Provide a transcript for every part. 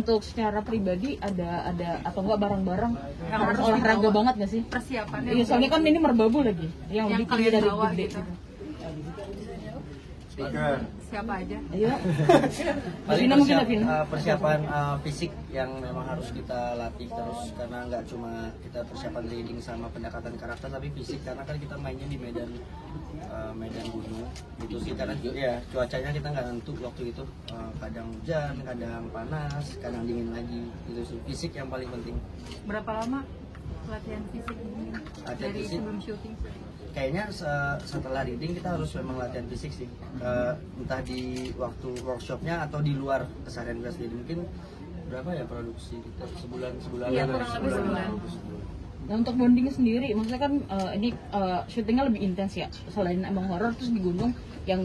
untuk secara pribadi ada atau enggak barang-barang yang harus olahraga banget nggak sih persiapannya? Iya, soalnya kan ini merbabu lagi yang lebih tinggi dari gede gitu. Siapa aja? Iya. Paling mungkin persiapan fisik yang memang harus kita latih terus, karena nggak cuma kita persiapan leading sama pendekatan karakter, tapi fisik, karena kan kita mainnya di medan gunung gitu sih, karena ya cuacanya kita nggak nentu waktu itu, kadang hujan, kadang panas, kadang dingin lagi gitu sih. Fisik yang paling penting. Berapa lama latihan fisik dari sebelum syuting? Kayaknya setelah reading kita harus memang latihan fisik sih, entah di waktu workshopnya atau di luar keseharian kita sendiri. Mungkin berapa ya produksi kita, sebulan Iya, kurang lebih sebulan. Nah, untuk bonding sendiri, maksudnya kan ini syutingnya lebih intens ya, selain emang horor terus di gunung yang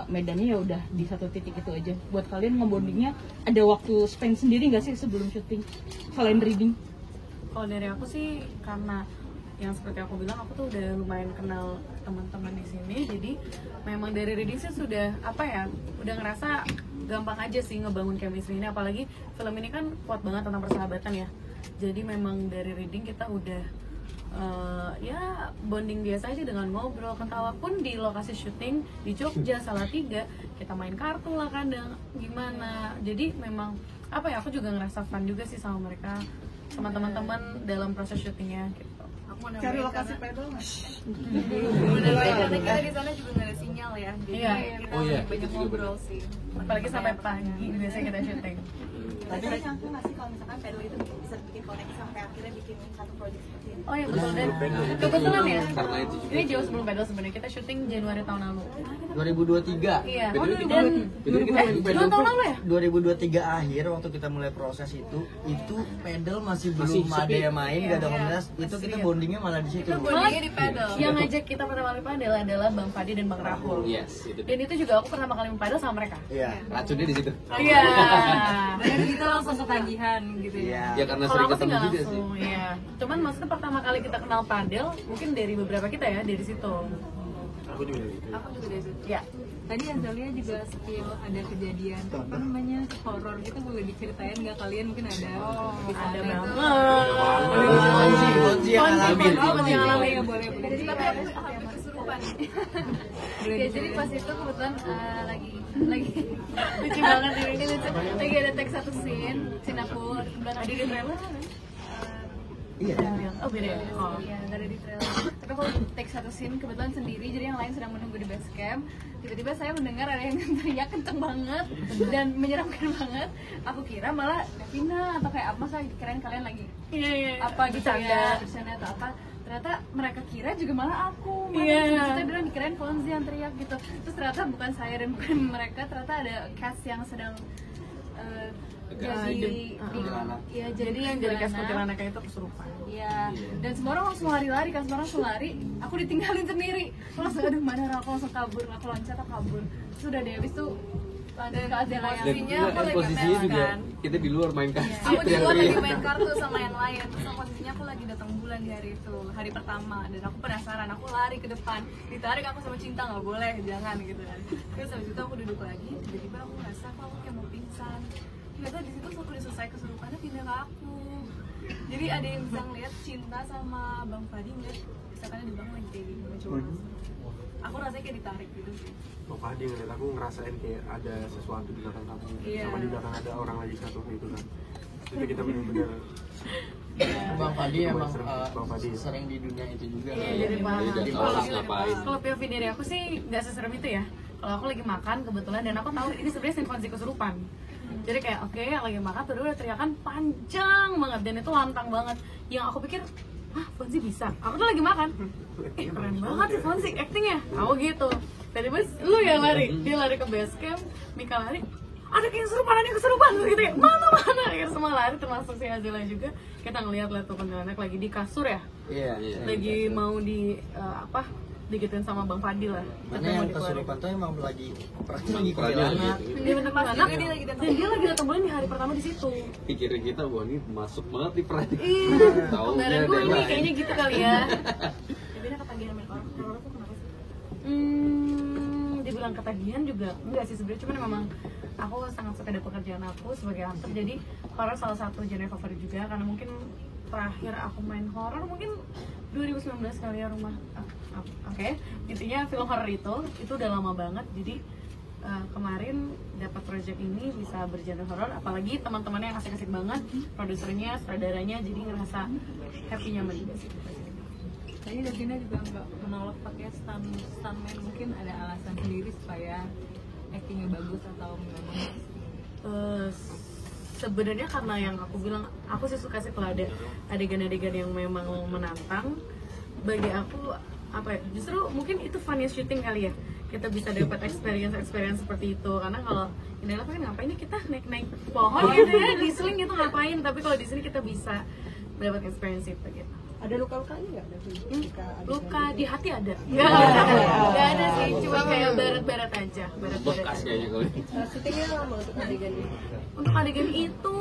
medannya ya udah di satu titik itu aja. Buat kalian ngebondingnya ada waktu spend sendiri nggak sih sebelum syuting selain reading? Kalau dari aku sih, karena yang seperti aku bilang, aku tuh udah lumayan kenal teman-teman di sini, jadi memang dari reading sih sudah udah ngerasa gampang aja sih ngebangun chemistry ini, apalagi film ini kan kuat banget tentang persahabatan ya, jadi memang dari reading kita udah ya bonding biasa aja dengan ngobrol, ketawa pun di lokasi syuting di Jogja Salatiga kita main kartu lah kadang gimana, jadi memang aku juga ngerasa fun juga sih sama mereka, sama teman-teman dalam proses syutingnya gitu. Cari lokasi pedal nggak? Karena kita di sana juga nggak ada sinyal ya, jadi kita banyak ngobrol sih. Apalagi sampai pagi biasanya kita syuting. Tadi nyangka nggak sih kalau misalkan pedal itu bisa bikin koneksi sampai akhirnya bikin satu project seperti ini? Oh iya betul, dan kebetulan ya, ini jauh sebelum pedal sebenarnya, kita syuting Januari tahun lalu. 2023. Iya. Dan 2 tahun lalu ya? 2023 akhir waktu kita mulai proses itu pedal masih belum ada yang main, gak ada komunitas. Itu kita bondingnya malah di situ. Bondingnya di pedal. Yang ngajak kita pertama kali padel adalah Bang Fadi dan Bang Rahul. Yes, itu. Dan itu juga aku pertama kali padel sama mereka. Iya. Racunnya di situ. Iya. Dan kita langsung ketagihan gitu ya. Ya karena Kalau sering aku sih ketemu nggak juga sih. langsung, iya. Cuman maksudnya pertama kali kita kenal padel, mungkin dari beberapa kita ya, dari situ. Aku juga gitu. Aku juga dari situ. Ya. Tadi Azalia juga skill ada kejadian apa namanya horor gitu, boleh diceritain nggak kalian, mungkin ada Ada banget. Kunci yang alami. Kunci yang alami. ya boleh Jadi tapi aku hampir kesurupan. Ya jadi pas itu kebetulan lagi Lucu banget ini. lagi ada tag satu scene aku kebetulan Ada di trailer kan? Iya. Oh beda ya? Oh. Iya, nggak ada di trailer. Tapi aku take satu scene kebetulan sendiri, jadi yang lain sedang menunggu di base camp. Tiba-tiba saya mendengar ada yang teriak kenceng banget dan menyeramkan banget. Aku kira malah Davina atau kayak apa, saya kirain kalian lagi apa gitu ya, bercanda atau apa. Ternyata mereka kira juga malah aku. Kita bilang dikirain Fonzi yang teriak gitu. Terus ternyata bukan saya dan bukan mereka, ternyata ada cast yang sedang jadi yang jadi cast kuntilanaknya itu kesurupan. Iya, dan semua orang langsung lari-lari, kan semua orang langsung lari, aku ditinggalin sendiri. Aku langsung aduh mana, aku langsung kabur, aku loncat, aku kabur. Terus udah deh, habis itu lanjut ke Adela yang posisinya juga kita di luar main kartu. aku di luar lagi main kartu sama yang lain. Terus posisinya aku lagi datang bulan di hari itu, hari pertama, dan aku penasaran, aku lari ke depan, ditarik aku sama Cinta, nggak boleh, jangan gitu kan. Terus habis itu aku duduk lagi, tiba-tiba aku ngerasa kok aku kayak mau pingsan. Ternyata di situ aku udah selesai kesurupannya, pindah ke aku. Jadi ada yang bisa ngeliat Cinta sama Bang Fadi ngeliat misalkan di belakang lagi kayak gini, coba. Aku rasanya kayak ditarik gitu sih. Bang Fadi ngeliat aku ngerasain kayak ada sesuatu di belakang kamu, Iya. sama di belakang ada orang lagi satu gitu kan. Jadi kita benar-benar Bang Fadi emang Bang Fadi. sering di dunia itu juga. Iya, jadi paham. Jadi tahu harus ngapain. Kalau POV dari aku sih nggak seserem itu ya. Kalau aku lagi makan kebetulan dan aku tahu ini sebenarnya sinfonsi kesurupan. Jadi kayak oke, lagi makan terus udah teriakan panjang banget dan itu lantang banget. Yang aku pikir, Fonzi bisa. Aku tuh lagi makan. Keren banget sih Fonzi actingnya. Aku gitu. Tiba-tiba lu yang lari, dia lari ke base camp, Mika lari. Ada yang kesurupan gitu ya. Mana? Akhirnya semua lari termasuk si Azila juga. Kita ngeliat tuh kuntilanak lagi di kasur ya. Iya. Lagi mau di digituin sama Bang Fadil lah. Mana yang kesurupan tuh emang lagi kuntilanak. Dia bener anak dan dia lagi datang bulan di hari pertama di situ. Pikirin kita, wah ini masuk banget nih peran. Tahu gue ini kayaknya gitu kali ya. Jadi ketagihan main horor tuh kenapa sih? Di dibilang ketagihan juga enggak sih sebenarnya, cuman memang aku sangat suka dengan pekerjaan aku sebagai aktor, jadi horor salah satu genre favorit juga, karena mungkin terakhir aku main horor mungkin 2019 kali ya rumah. Oke. Intinya film horor itu udah lama banget, jadi kemarin dapat project ini bisa bergenre horor, apalagi teman-temannya yang asik-asik banget, produsernya, sutradaranya, jadi ngerasa happy nyaman juga sih. Tadi Davina juga nggak menolak pakai stuntman, mungkin ada alasan sendiri supaya actingnya bagus atau memang sebenarnya karena yang aku bilang, aku sih suka sih kalau ada adegan-adegan yang memang menantang. Bagi aku apa ya, justru mungkin itu funniest shooting kali ya, kita bisa dapat experience seperti itu. Karena kalau inilah kan ngapain nih kita naik pohon gitu ya, di sling itu ngapain, tapi kalau di sini kita bisa dapat experience itu gitu. Ada luka-lukanya nggak? Luka di hati ada? Nggak ada sih, cuma kayak barat-barat aja. Bekas kayaknya kali. Syutingnya lama untuk adegan ini? Untuk adegan itu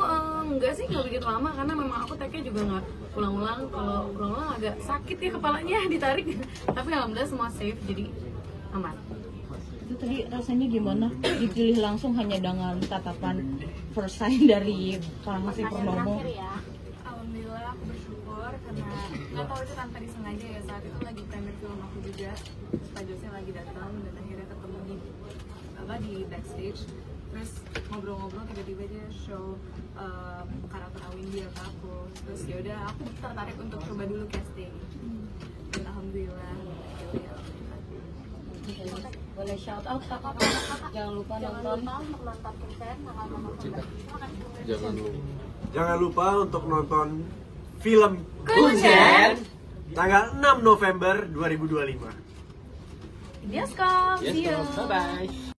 enggak sih, nggak begitu lama, karena memang aku take-nya juga nggak ulang-ulang. Kalau ulang-ulang agak sakit ya kepalanya ditarik. Tapi alhamdulillah semua safe, jadi aman. Itu tadi rasanya gimana dipilih langsung hanya dengan tatapan first sign dari Kang Hasih Purnomo? Alhamdulillah aku bersyukur karena nggak tahu itu tanpa disengaja ya, saat itu lagi premier film aku juga, Pak Jose lagi datang dan akhirnya ketemu di backstage, terus ngobrol-ngobrol tiba-tiba dia show karakter Awindy ke aku, terus ya udah aku tertarik untuk coba dulu casting dan alhamdulillah. Boleh shout out kakak, jangan lupa nonton. Jangan lupa untuk nonton film Kuncen tanggal 6 November 2025. Bioskop, Yes, see you. bye bye.